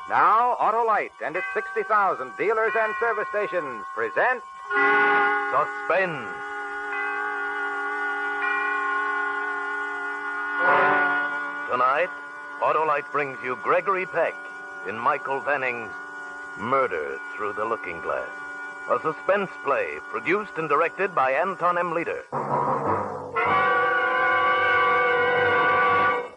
Now, Autolite and its 60,000 dealers and service stations present Suspense. Tonight, Autolite brings you Gregory Peck in Michael Venning's Murder Through the Looking Glass, a suspense play produced and directed by Anton M. Leader.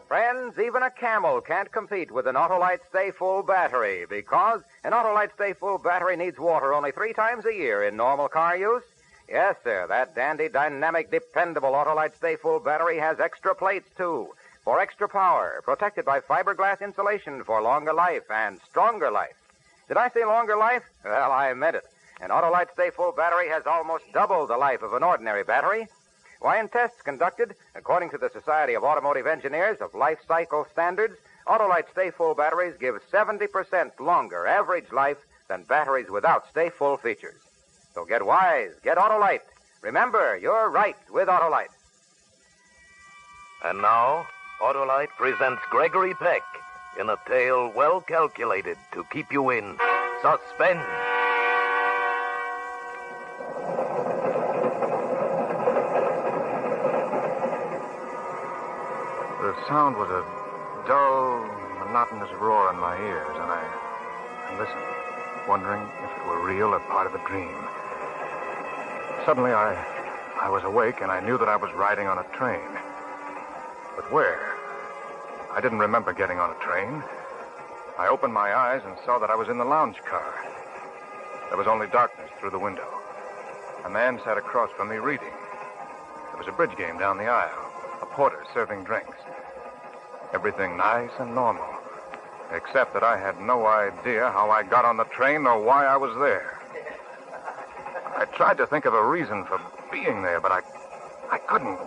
Friends, even a camel can't compete with an Autolite Stay Full battery because an Autolite Stay Full battery needs water only 3 times a year in normal car use. Yes, sir, that dandy, dynamic, dependable Autolite Stay Full battery has extra plates, too, for extra power, protected by fiberglass insulation for longer life and stronger life. Did I say longer life? Well, I meant it. An Autolite Stay Full battery has almost double the life of an ordinary battery. Why, in tests conducted, according to the Society of Automotive Engineers of Life Cycle Standards, Autolite Stay Full batteries give 70% longer average life than batteries without Stay Full features. So get wise, get Autolite. Remember, you're right with Autolite. And now, Autolite presents Gregory Peck in a tale well calculated to keep you in suspense. The sound was a dull, monotonous roar in my ears, and I listened, wondering if it were real or part of a dream. Suddenly, I was awake, and I knew that I was riding on a train. But where? I didn't remember getting on a train. I opened my eyes and saw that I was in the lounge car. There was only darkness through the window. A man sat across from me reading. There was a bridge game down the aisle, a porter serving drinks. Everything nice and normal, except that I had no idea how I got on the train or why I was there. I tried to think of a reason for being there, but I couldn't.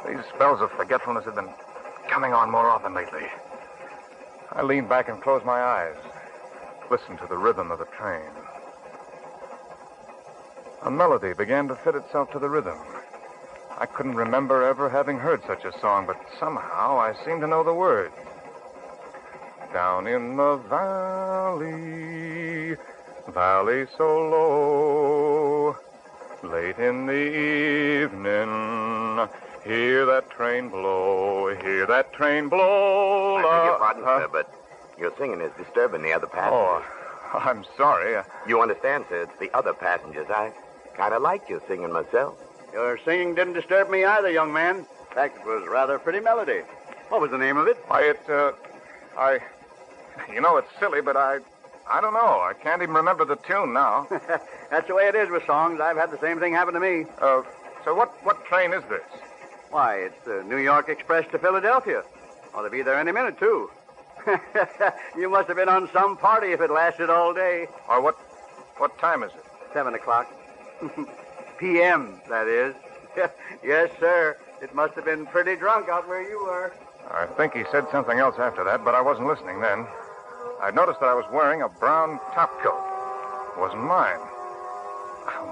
These spells of forgetfulness have been coming on more often lately. I leaned back and closed my eyes, listened to the rhythm of the train. A melody began to fit itself to the rhythm. I couldn't remember ever having heard such a song, but somehow I seemed to know the words. Down in the valley so low, late in the evening, hear that train blow, hear that train blow. I beg your pardon, sir, but your singing is disturbing the other passengers. Oh, I'm sorry. You understand, sir, it's the other passengers. I kind of like your singing myself. Your singing didn't disturb me either, young man. In fact, it was rather a pretty melody. What was the name of it? Why, it's silly, but I don't know. I can't even remember the tune now. That's the way it is with songs. I've had the same thing happen to me. So what train is this? Why, it's the New York Express to Philadelphia. Ought to be there any minute, too. You must have been on some party if it lasted all day. Or what time is it? 7 o'clock. P.M., that is. Yes, sir. It must have been pretty drunk out where you were. I think he said something else after that, but I wasn't listening then. I noticed that I was wearing a brown topcoat. It wasn't mine.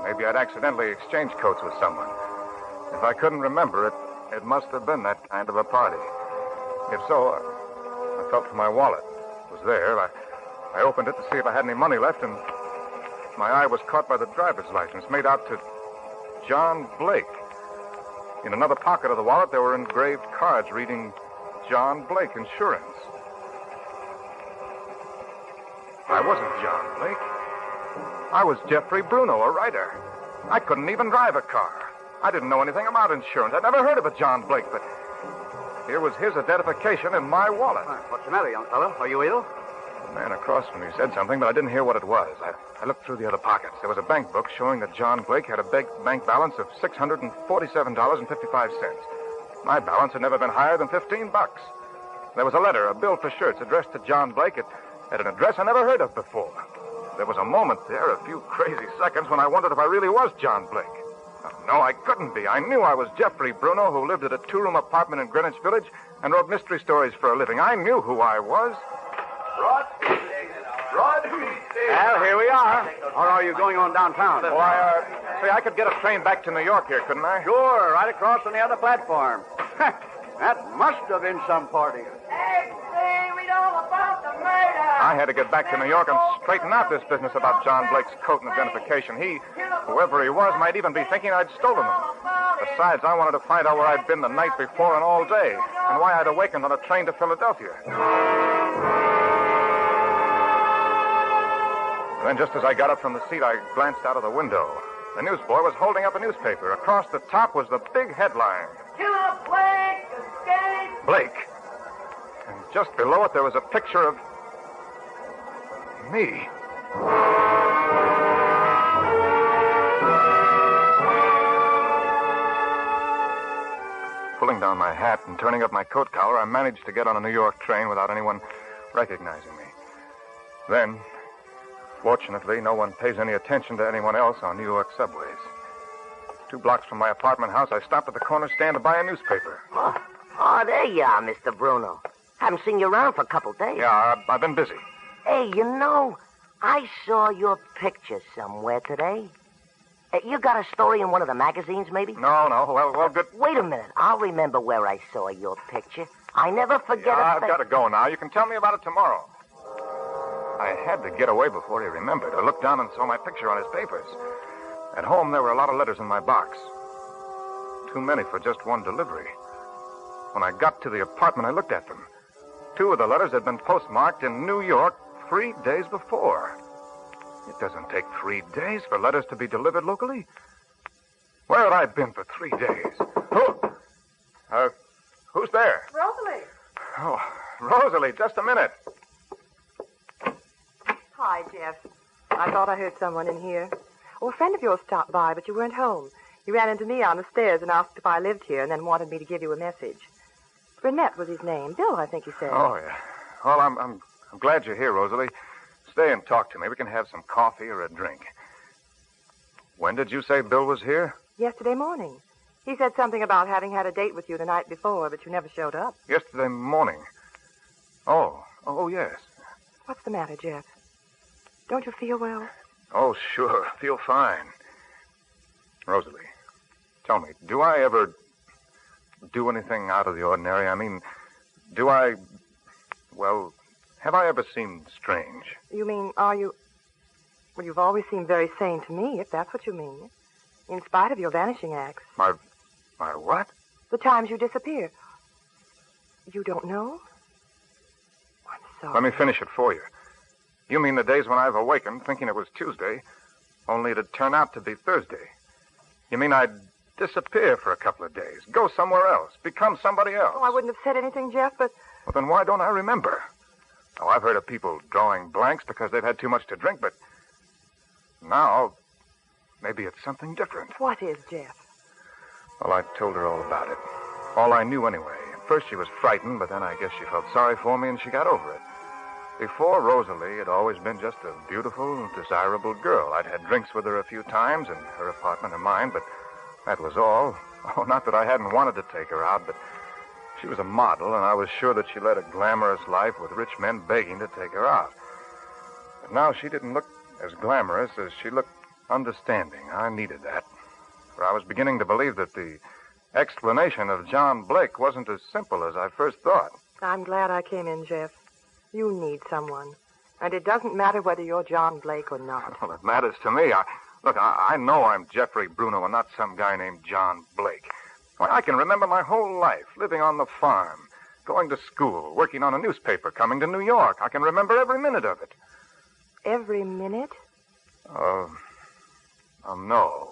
Maybe I'd accidentally exchanged coats with someone. If I couldn't remember it, it must have been that kind of a party. If so, I felt for my wallet. It was there. I opened it to see if I had any money left, and my eye was caught by the driver's license made out to John Blake. In another pocket of the wallet, there were engraved cards reading John Blake Insurance. I wasn't John Blake. I was Jeffrey Bruno, a writer. I couldn't even drive a car. I didn't know anything about insurance. I'd never heard of a John Blake, but here was his identification in my wallet. What's the matter, young fellow? Are you ill? The man across from me said something, but I didn't hear what it was. I looked through the other pockets. There was a bank book showing that John Blake had a big bank balance of $647.55. My balance had never been higher than $15. There was a letter, a bill for shirts, addressed to John Blake at an address I never heard of before. There was a moment there, a few crazy seconds, when I wondered if I really was John Blake. No, I couldn't be. I knew I was Jeffrey Bruno, who lived at a 2-room apartment in Greenwich Village and wrote mystery stories for a living. I knew who I was. Broad Street Station. Well, here we are. Or are you going on downtown? Well, I could get a train back to New York here, couldn't I? Sure, right across on the other platform. That must have been some party. Hey, we know about the murder. I I had to get back to New York and straighten out this business about John Blake's coat and identification. He, whoever he was, might even be thinking I'd stolen them. Besides, I wanted to find out where I'd been the night before and all day, and why I'd awakened on a train to Philadelphia. Then, just as I got up from the seat, I glanced out of the window. The newsboy was holding up a newspaper. Across the top was the big headline. Killer Blake escaped! Blake. And just below it, there was a picture of me. Pulling down my hat and turning up my coat collar, I managed to get on a New York train without anyone recognizing me. Then, fortunately, no one pays any attention to anyone else on New York subways. 2 blocks from my apartment house, I stopped at the corner stand to buy a newspaper. Oh, there you are, Mr. Bruno. Haven't seen you around for a couple days. Yeah, I've been busy. Hey, you know, I saw your picture somewhere today. You got a story in one of the magazines, maybe? No. Well, good. Wait a minute. I'll remember where I saw your picture. I never forget Yeah, a I've thing. got to go now. You can tell me about it tomorrow. I had to get away before he remembered. I looked down and saw my picture on his papers. At home, there were a lot of letters in my box. Too many for just one delivery. When I got to the apartment, I looked at them. 2 of the letters had been postmarked in New York 3 days before. It doesn't take 3 days for letters to be delivered locally. Where had I been for 3 days? Who's there? Rosalie. Oh, Rosalie, just a minute. Hi, Jeff. I thought I heard someone in here. Oh, a friend of yours stopped by, but you weren't home. You ran into me on the stairs and asked if I lived here and then wanted me to give you a message. Burnett was his name. Bill, I think you said. Oh, yeah. Well, I'm glad you're here, Rosalie. Stay and talk to me. We can have some coffee or a drink. When did you say Bill was here? Yesterday morning. He said something about having had a date with you the night before, but you never showed up. Yesterday morning. Oh, yes. What's the matter, Jeff? Don't you feel well? Oh, sure. Feel fine. Rosalie, tell me, do I ever do anything out of the ordinary? I mean, have I ever seemed strange? You mean, are you... Well, you've always seemed very sane to me, if that's what you mean. In spite of your vanishing acts. My what? The times you disappear. You don't know? I'm sorry. Let me finish it for you. You mean the days when I've awakened thinking it was Tuesday, only it'd turn out to be Thursday. You mean I'd disappear for a couple of days, go somewhere else, become somebody else? Oh, I wouldn't have said anything, Jeff, but... Well, then why don't I remember? Oh, I've heard of people drawing blanks because they've had too much to drink, but now maybe it's something different. What is, Jeff? Well, I told her all about it. All I knew anyway. At first she was frightened, but then I guess she felt sorry for me and she got over it. Before Rosalie had always been just a beautiful, desirable girl. I'd had drinks with her a few times in her apartment or mine, but that was all. Oh, not that I hadn't wanted to take her out, but she was a model, and I was sure that she led a glamorous life with rich men begging to take her out. But now she didn't look as glamorous as she looked understanding. I needed that. For I was beginning to believe that the explanation of John Blake wasn't as simple as I first thought. I'm glad I came in, Jeff. You need someone. And it doesn't matter whether you're John Blake or not. Well, it matters to me. I know I'm Jeffrey Bruno and not some guy named John Blake. Why, I can remember my whole life, living on the farm, going to school, working on a newspaper, coming to New York. I can remember every minute of it. Every minute? No,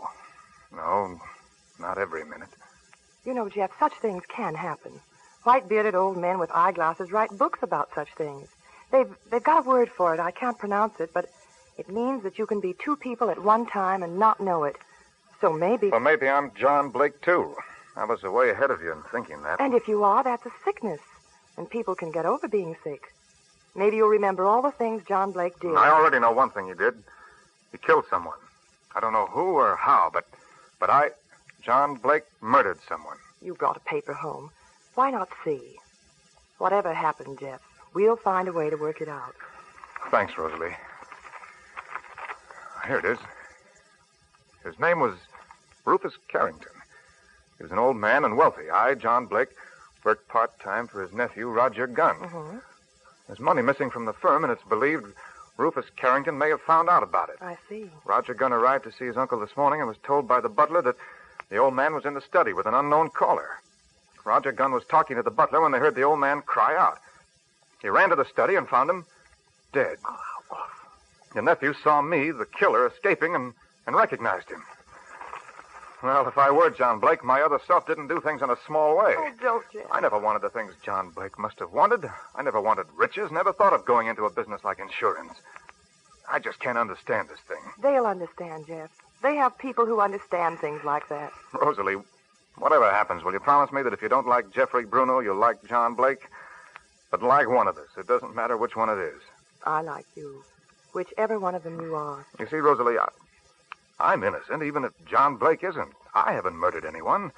not every minute. You know, Jeff, such things can happen. White-bearded old men with eyeglasses write books about such things. They've got a word for it. I can't pronounce it, but it means that you can be 2 people at one time and not know it. So maybe... Well, maybe I'm John Blake, too. I was way ahead of you in thinking that. And if you are, that's a sickness. And people can get over being sick. Maybe you'll remember all the things John Blake did. I already know one thing he did. He killed someone. I don't know who or how, but John Blake, murdered someone. You brought a paper home. Why not see? Whatever happened, Jeff, we'll find a way to work it out. Thanks, Rosalie. Here it is. His name was Rufus Carrington. He was an old man and wealthy. I, John Blake, worked part-time for his nephew, Roger Gunn. Mm-hmm. There's money missing from the firm, and it's believed Rufus Carrington may have found out about it. I see. Roger Gunn arrived to see his uncle this morning and was told by the butler that the old man was in the study with an unknown caller. Roger Gunn was talking to the butler when they heard the old man cry out. He ran to the study and found him dead. Oh, how awful. Your nephew saw me, the killer, escaping and recognized him. Well, if I were John Blake, my other self didn't do things in a small way. Oh, don't, Jeff. I never wanted the things John Blake must have wanted. I never wanted riches, never thought of going into a business like insurance. I just can't understand this thing. They'll understand, Jeff. They have people who understand things like that. Rosalie, whatever happens, will you promise me that if you don't like Jeffrey Bruno, you'll like John Blake? But like one of us. It doesn't matter which one it is. I like you. Whichever one of them you are. You see, Rosalie, I'm innocent, even if John Blake isn't. I haven't murdered anyone.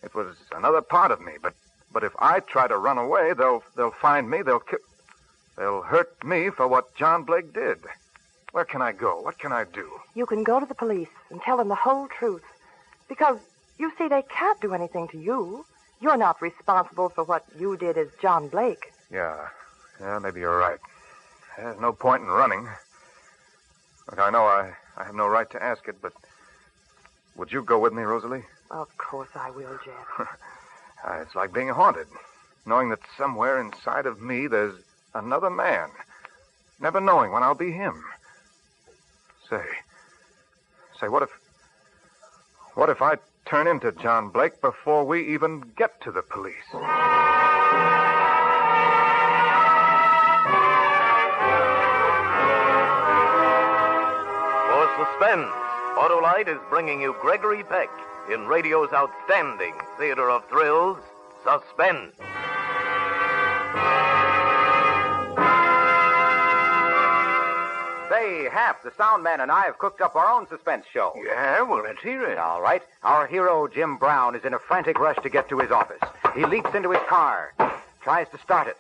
It was another part of me. But if I try to run away, they'll find me. They'll hurt me for what John Blake did. Where can I go? What can I do? You can go to the police and tell them the whole truth. Because, you see, they can't do anything to you. You're not responsible for what you did as John Blake. Yeah, maybe you're right. There's no point in running. Look, I know I have no right to ask it, but would you go with me, Rosalie? Of course I will, Jeff. It's like being haunted, knowing that somewhere inside of me there's another man, never knowing when I'll be him. Say, what if I turn into John Blake before we even get to the police? For Suspense, Autolite is bringing you Gregory Peck in radio's outstanding theater of thrills, Suspense. Say, Hap, the sound man and I have cooked up our own suspense show. Yeah, well, let's hear it. All right. Our hero, Jim Brown, is in a frantic rush to get to his office. He leaps into his car, tries to start it.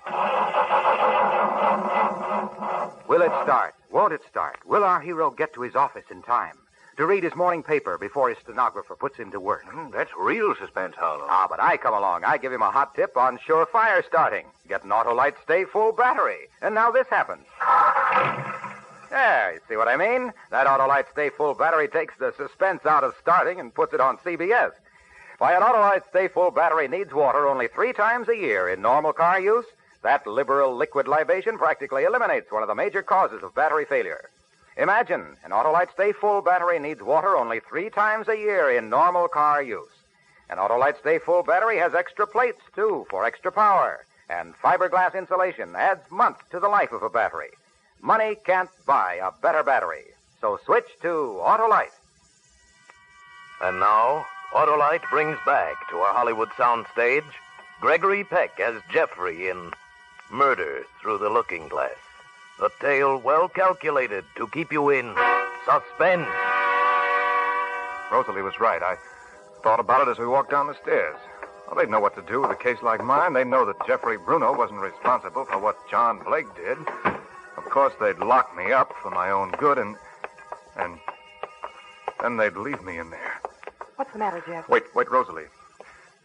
Will it start? Won't it start? Will our hero get to his office in time to read his morning paper before his stenographer puts him to work? That's real suspense, Harlow. But I come along. I give him a hot tip on surefire starting. Get an Autolite Stay Full battery. And now this happens. There, you see what I mean? That Autolite Stay Full battery takes the suspense out of starting and puts it on CBS. Why, an Autolite Stay Full battery needs water only 3 times a year in normal car use. That liberal liquid libation practically eliminates one of the major causes of battery failure. Imagine, an Autolite Stay Full battery needs water only 3 times a year in normal car use. An Autolite Stay Full battery has extra plates, too, for extra power. And fiberglass insulation adds months to the life of a battery. Money can't buy a better battery. So switch to Autolite. And now, Autolite brings back to our Hollywood soundstage Gregory Peck as Jeffrey in Murder Through the Looking Glass. A tale well calculated to keep you in suspense. Rosalie was right. I thought about it as we walked down the stairs. Well, they'd know what to do with a case like mine. They'd know that Jeffrey Bruno wasn't responsible for what John Blake did. Of course, they'd lock me up for my own good, and then they'd leave me in there. What's the matter, Jeff? Wait, Rosalie.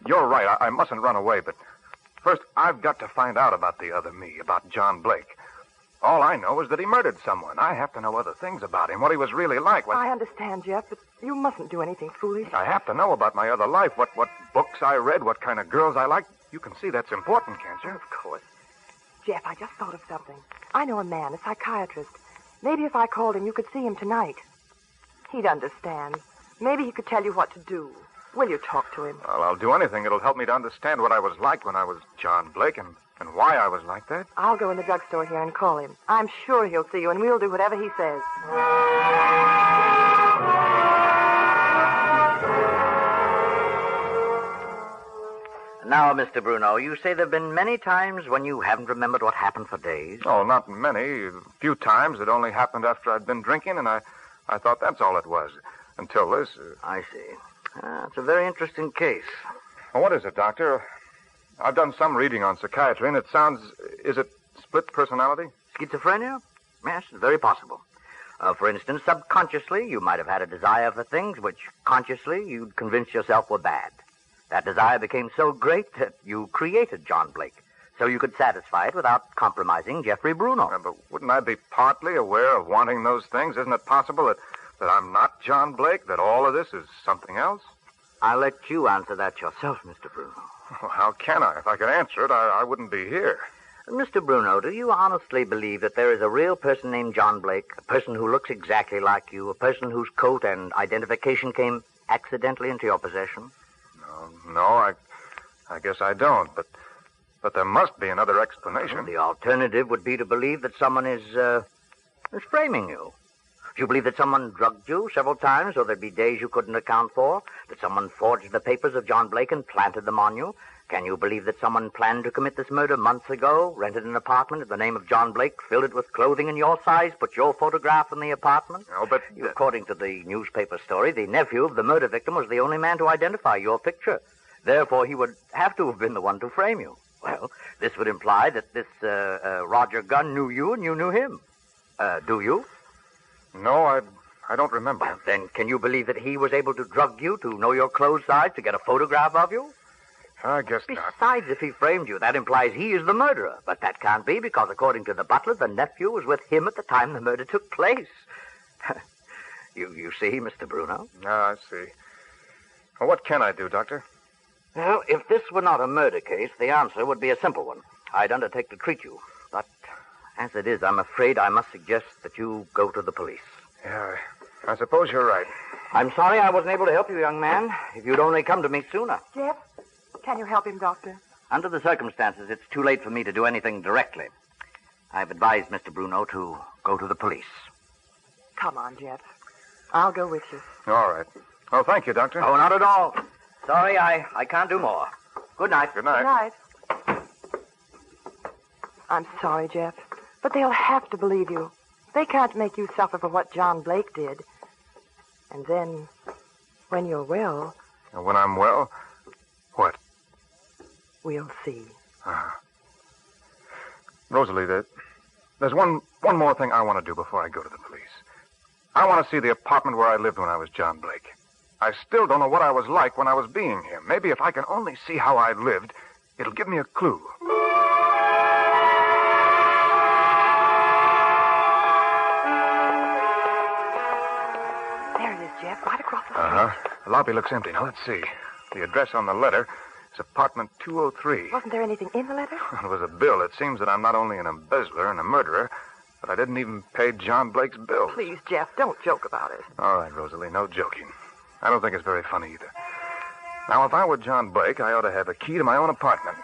You're right. I mustn't run away, but first, I've got to find out about the other me, about John Blake. All I know is that he murdered someone. I have to know other things about him, what he was really like. I understand, Jeff, but you mustn't do anything foolish. I have to know about my other life, what books I read, what kind of girls I liked. You can see that's important, can't you? Of course. Jeff, I just thought of something. I know a man, a psychiatrist. Maybe if I called him, you could see him tonight. He'd understand. Maybe he could tell you what to do. Will you talk to him? Well, I'll do anything that'll help me to understand what I was like when I was John Blake and why I was like that. I'll go in the drugstore here and call him. I'm sure he'll see you, and we'll do whatever he says. Now, Mr. Bruno, you say there have been many times when you haven't remembered what happened for days? Oh, not many. A few times. It only happened after I'd been drinking, and I thought that's all it was. Until this. I see. It's a very interesting case. Well, what is it, Doctor? I've done some reading on psychiatry, and it sounds... Is it split personality? Schizophrenia? Yes, it's very possible. For instance, subconsciously, you might have had a desire for things which consciously you'd convinced yourself were bad. That desire became so great that you created John Blake, so you could satisfy it without compromising Jeffrey Bruno. Yeah, but wouldn't I be partly aware of wanting those things? Isn't it possible that I'm not John Blake, that all of this is something else? I'll let you answer that yourself, Mr. Bruno. Well, how can I? If I could answer it, I wouldn't be here. Mr. Bruno, do you honestly believe that there is a real person named John Blake, a person who looks exactly like you, a person whose coat and identification came accidentally into your possession? No, I guess I don't, but there must be another explanation. Well, the alternative would be to believe that someone is framing you. Do you believe that someone drugged you several times, so there'd be days you couldn't account for? That someone forged the papers of John Blake and planted them on you? Can you believe that someone planned to commit this murder months ago, rented an apartment in the name of John Blake, filled it with clothing in your size, put your photograph in the apartment? No, but... According to the newspaper story, the nephew of the murder victim was the only man to identify your picture. Therefore, he would have to have been the one to frame you. Well, this would imply that this Roger Gunn knew you and you knew him. Do you? No, I don't remember. Then can you believe that he was able to drug you to know your clothes size, to get a photograph of you? I guess not. Besides, if he framed you, that implies he is the murderer. But that can't be, because according to the butler, the nephew was with him at the time the murder took place. You see, Mr. Bruno? I see. Well, what can I do, Doctor? Well, if this were not a murder case, the answer would be a simple one. I'd undertake to treat you. But as it is, I'm afraid I must suggest that you go to the police. Yeah, I suppose you're right. I'm sorry I wasn't able to help you, young man. If you'd only come to me sooner. Jeff, can you help him, Doctor? Under the circumstances, it's too late for me to do anything directly. I've advised Mr. Bruno to go to the police. Come on, Jeff. I'll go with you. All right. Well, thank you, Doctor. Oh, not at all. Sorry, I can't do more. Good night. Good night. Good night. I'm sorry, Jeff, but they'll have to believe you. They can't make you suffer for what John Blake did. And then, when you're well... When I'm well? What? We'll see. Rosalie, there's one more thing I want to do before I go to the police. I want to see the apartment where I lived when I was John Blake. I still don't know what I was like when I was being him. Maybe if I can only see how I lived, it'll give me a clue. There it is, Jeff, right across the street. The lobby looks empty. Now, let's see. The address on the letter is apartment 203. Wasn't there anything in the letter? It was a bill. It seems that I'm not only an embezzler and a murderer, but I didn't even pay John Blake's bill. Please, Jeff, don't joke about it. All right, Rosalie, no joking. I don't think it's very funny either. Now, if I were John Blake, I ought to have a key to my own apartment.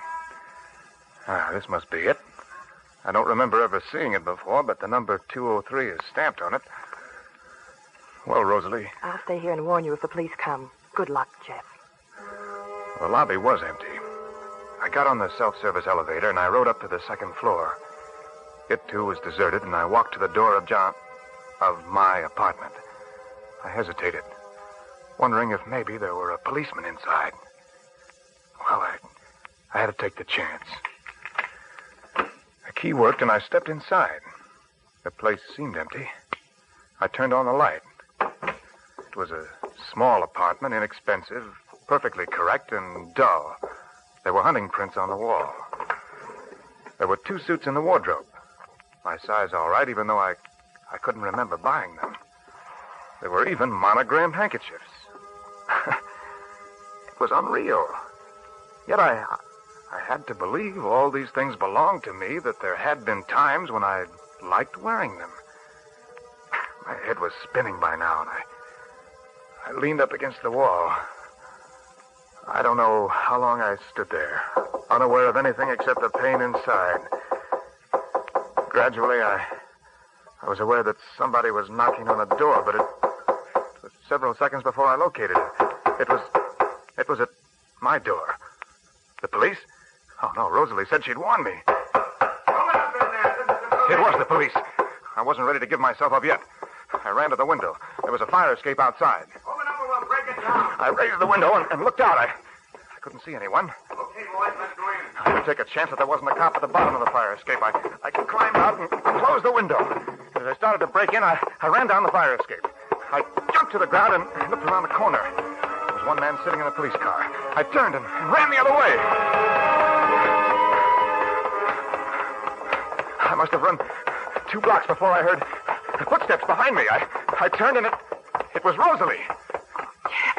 This must be it. I don't remember ever seeing it before, but the number 203 is stamped on it. Well, Rosalie. I'll stay here and warn you if the police come. Good luck, Jeff. The lobby was empty. I got on the self-service elevator, and I rode up to the second floor. It, too, was deserted, and I walked to the door of my apartment. I hesitated, wondering if maybe there were a policeman inside. Well, I had to take the chance. The key worked, and I stepped inside. The place seemed empty. I turned on the light. It was a small apartment, inexpensive, perfectly correct, and dull. There were hunting prints on the wall. There were 2 suits in the wardrobe. My size all right, even though I couldn't remember buying them. There were even monogrammed handkerchiefs. It was unreal. Yet I had to believe all these things belonged to me, that there had been times when I liked wearing them. My head was spinning by now, and I leaned up against the wall. I don't know how long I stood there, unaware of anything except the pain inside. Gradually, I was aware that somebody was knocking on the door, but it was several seconds before I located it. It was at my door. The police? Oh, no, Rosalie said she'd warn me. It was the police. I wasn't ready to give myself up yet. I ran to the window. There was a fire escape outside. Open up or we'll break it down. I raised the window and looked out. I couldn't see anyone. Okay, boys, let's go in. I had to take a chance that there wasn't a cop at the bottom of the fire escape. I climbed out and closed the window. As I started to break in, I ran down the fire escape. I jumped to the ground and looked around the corner. There was one man sitting in a police car. I turned and ran the other way. have run 2 blocks before I heard footsteps behind me. I turned and it was Rosalie.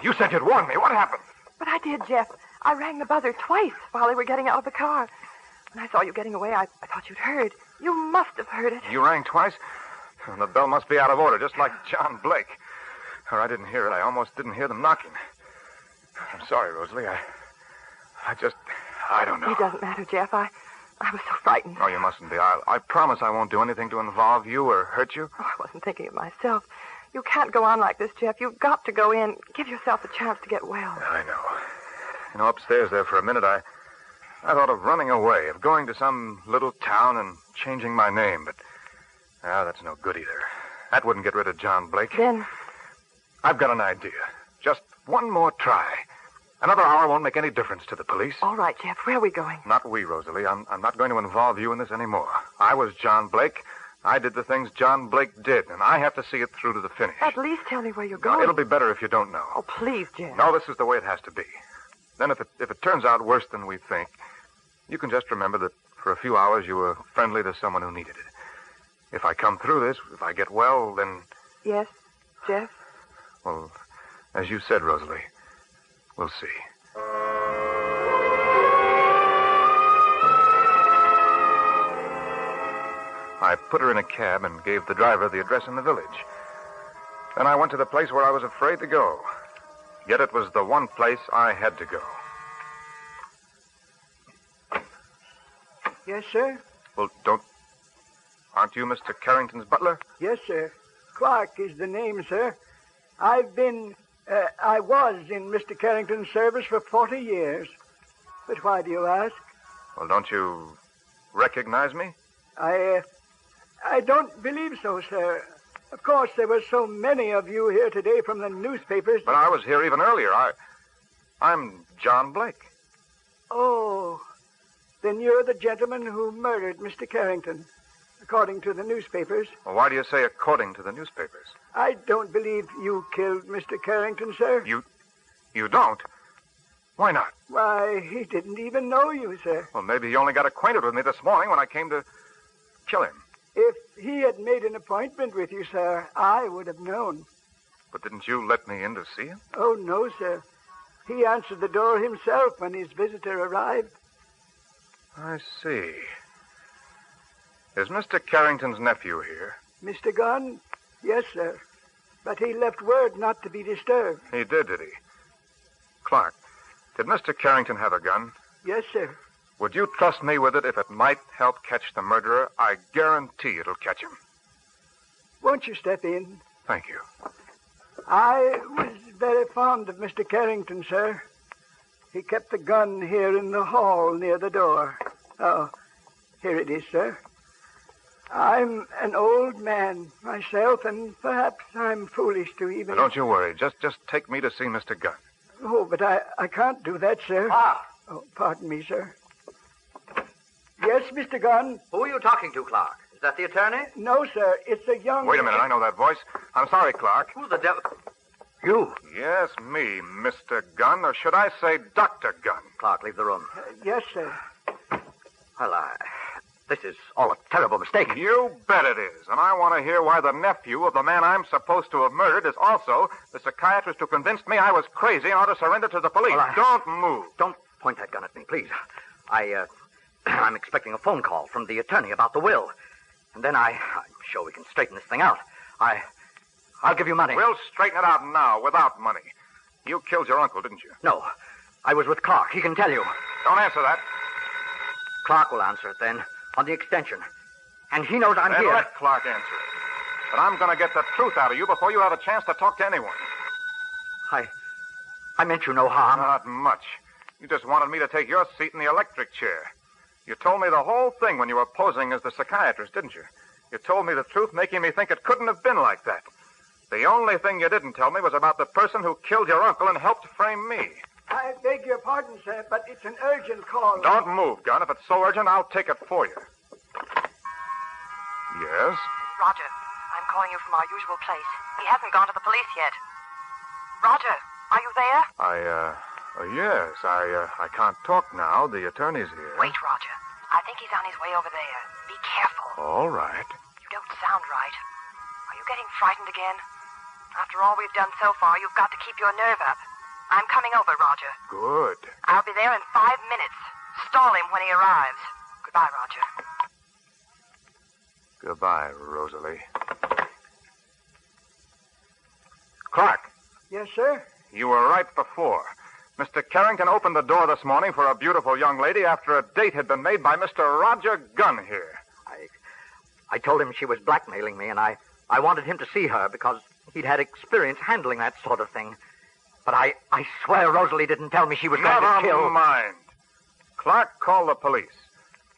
You said you'd warn me. What happened? But I did, Jeff. I rang the buzzer twice while they were getting out of the car. When I saw you getting away, I thought you'd heard. You must have heard it. You rang twice? The bell must be out of order, just like John Blake. Or I didn't hear it. I almost didn't hear them knocking. I'm sorry, Rosalie. I don't know. It doesn't matter, Jeff. I was so frightened. Oh, you mustn't be. I promise I won't do anything to involve you or hurt you. Oh, I wasn't thinking of myself. You can't go on like this, Jeff. You've got to go in. Give yourself a chance to get well. I know. You know, upstairs there for a minute, I thought of running away, of going to some little town and changing my name, but that's no good either. That wouldn't get rid of John Blake. Then? I've got an idea. Just one more try. Another hour won't make any difference to the police. All right, Jeff. Where are we going? Not we, Rosalie. I'm not going to involve you in this anymore. I was John Blake. I did the things John Blake did, and I have to see it through to the finish. At least tell me where you're going. It'll be better if you don't know. Oh, please, Jeff. No, this is the way it has to be. Then if it turns out worse than we think, you can just remember that for a few hours you were friendly to someone who needed it. If I come through this, if I get well, then... Yes, Jeff? Well, as you said, Rosalie, we'll see. I put her in a cab and gave the driver the address in the village. Then I went to the place where I was afraid to go. Yet it was the one place I had to go. Yes, sir? Well, aren't you Mr. Carrington's butler? Yes, sir. Clark is the name, sir. I was in Mr. Carrington's service for 40 years. But why do you ask? Well, don't you recognize me? I don't believe so, sir. Of course, there were so many of you here today from the newspapers. But I was here even earlier. I'm John Blake. Oh, then you're the gentleman who murdered Mr. Carrington, according to the newspapers. Well, why do you say according to the newspapers? I don't believe you killed Mr. Carrington, sir. You don't? Why not? Why, he didn't even know you, sir. Well, maybe he only got acquainted with me this morning when I came to kill him. If he had made an appointment with you, sir, I would have known. But didn't you let me in to see him? Oh, no, sir. He answered the door himself when his visitor arrived. I see. Is Mr. Carrington's nephew here? Mr. Gunn? Yes, sir. But he left word not to be disturbed. He did he? Clark, did Mr. Carrington have a gun? Yes, sir. Would you trust me with it if it might help catch the murderer? I guarantee it'll catch him. Won't you step in? Thank you. I was very fond of Mr. Carrington, sir. He kept the gun here in the hall near the door. Oh, here it is, sir. I'm an old man myself, and perhaps I'm foolish to even... Now, don't you worry. Just take me to see Mr. Gunn. Oh, but I can't do that, sir. Oh, pardon me, sir. Yes, Mr. Gunn? Who are you talking to, Clark? Is that the attorney? No, sir. It's a young... Wait a minute. I know that voice. I'm sorry, Clark. Who the devil... You? Yes, me, Mr. Gunn, or should I say Dr. Gunn? Clark, leave the room. Yes, sir. Well, this is all a terrible mistake. You bet it is. And I want to hear why the nephew of the man I'm supposed to have murdered is also the psychiatrist who convinced me I was crazy and ought to surrender to the police. Well, Don't move. Don't point that gun at me, please. I'm expecting a phone call from the attorney about the will. And then I'm sure we can straighten this thing out. I'll give you money. We'll straighten it out now without money. You killed your uncle, didn't you? No. I was with Clark. He can tell you. Don't answer that. Clark will answer it then, on the extension. And he knows I'm Then here. let Clark answer it. But I'm going to get the truth out of you before you have a chance to talk to anyone. I meant you no harm. Not much. You just wanted me to take your seat in the electric chair. You told me the whole thing when you were posing as the psychiatrist, didn't you? You told me the truth, making me think it couldn't have been like that. The only thing you didn't tell me was about the person who killed your uncle and helped frame me. I beg your pardon, sir, but it's an urgent call. Don't move, Gunn. If it's so urgent, I'll take it for you. Yes? Roger, I'm calling you from our usual place. He hasn't gone to the police yet. Roger, are you there? Yes. I can't talk now. The attorney's here. Wait, Roger. I think he's on his way over there. Be careful. All right. You don't sound right. Are you getting frightened again? After all we've done so far, you've got to keep your nerve up. I'm coming over, Roger. Good. I'll be there in 5 minutes. Stall him when he arrives. Goodbye, Roger. Goodbye, Rosalie. Clark, Yes, sir? you were right before. Mr. Carrington opened the door this morning for a beautiful young lady after a date had been made by Mr. Roger Gunn here. I told him she was blackmailing me, and I wanted him to see her because he'd had experience handling that sort of thing. But I swear Rosalie didn't tell me she was going to kill... Never mind. Clark, call the police.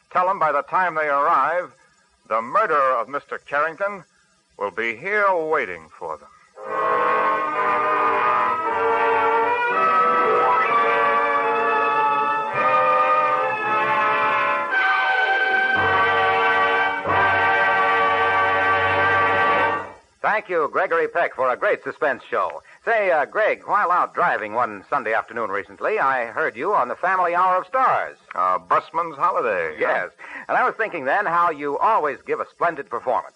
Tell them by the time they arrive, the murderer of Mr. Carrington will be here waiting for them. Thank you, Gregory Peck, for a great suspense show. Say, Greg, while out driving one Sunday afternoon recently, I heard you on the Family Hour of Stars. Busman's holiday. Yes. And I was thinking then how you always give a splendid performance.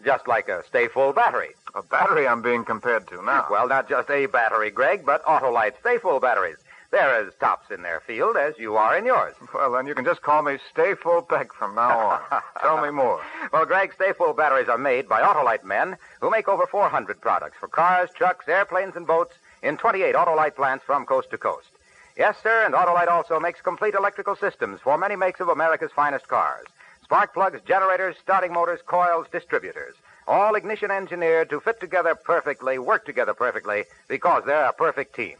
Just like a stay full battery. A battery I'm being compared to now. Well, not just a battery, Greg, but Autolite stay full batteries. They're as tops in their field as you are in yours. Well, then you can just call me Stay Full Peck from now on. Tell me more. Well, Greg, stay full batteries are made by Autolite men who make over 400 products for cars, trucks, airplanes, and boats in 28 Autolite plants from coast to coast. Yes, sir, and Autolite also makes complete electrical systems for many makes of America's finest cars. Spark plugs, generators, starting motors, coils, distributors. All ignition engineered to fit together perfectly, work together perfectly, because they're a perfect team.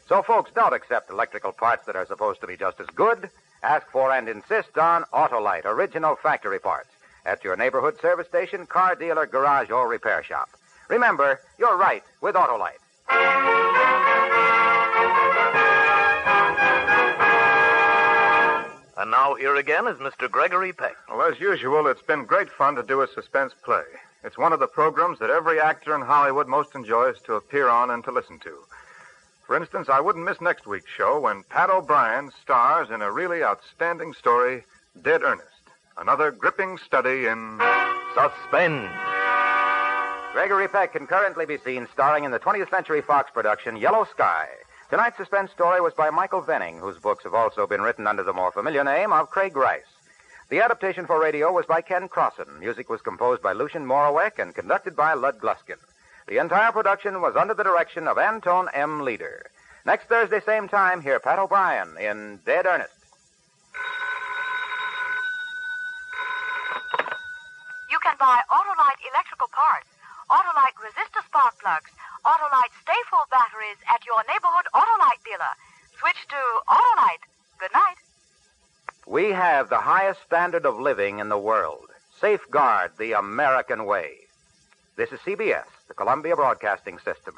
So, folks, don't accept electrical parts that are supposed to be just as good. Ask for and insist on Autolite, original factory parts, at your neighborhood service station, car dealer, garage, or repair shop. Remember, you're right with Autolite. And now here again is Mr. Gregory Peck. Well, as usual, it's been great fun to do a suspense play. It's one of the programs that every actor in Hollywood most enjoys to appear on and to listen to. For instance, I wouldn't miss next week's show when Pat O'Brien stars in a really outstanding story, Dead Earnest, another gripping study in... Suspense. Gregory Peck can currently be seen starring in the 20th Century Fox production, Yellow Sky. Tonight's suspense story was by Michael Venning, whose books have also been written under the more familiar name of Craig Rice. The adaptation for radio was by Ken Crossan. Music was composed by Lucien Morawek and conducted by Lud Gluskin. The entire production was under the direction of Anton M. Leader. Next Thursday, same time, hear Pat O'Brien in Dead Earnest. You can buy Autolite electrical parts, Autolite resistor spark plugs, Autolite stay full batteries at your neighborhood Autolite dealer. Switch to Autolite. Good night. We have the highest standard of living in the world. Safeguard the American way. This is CBS, the Columbia Broadcasting System.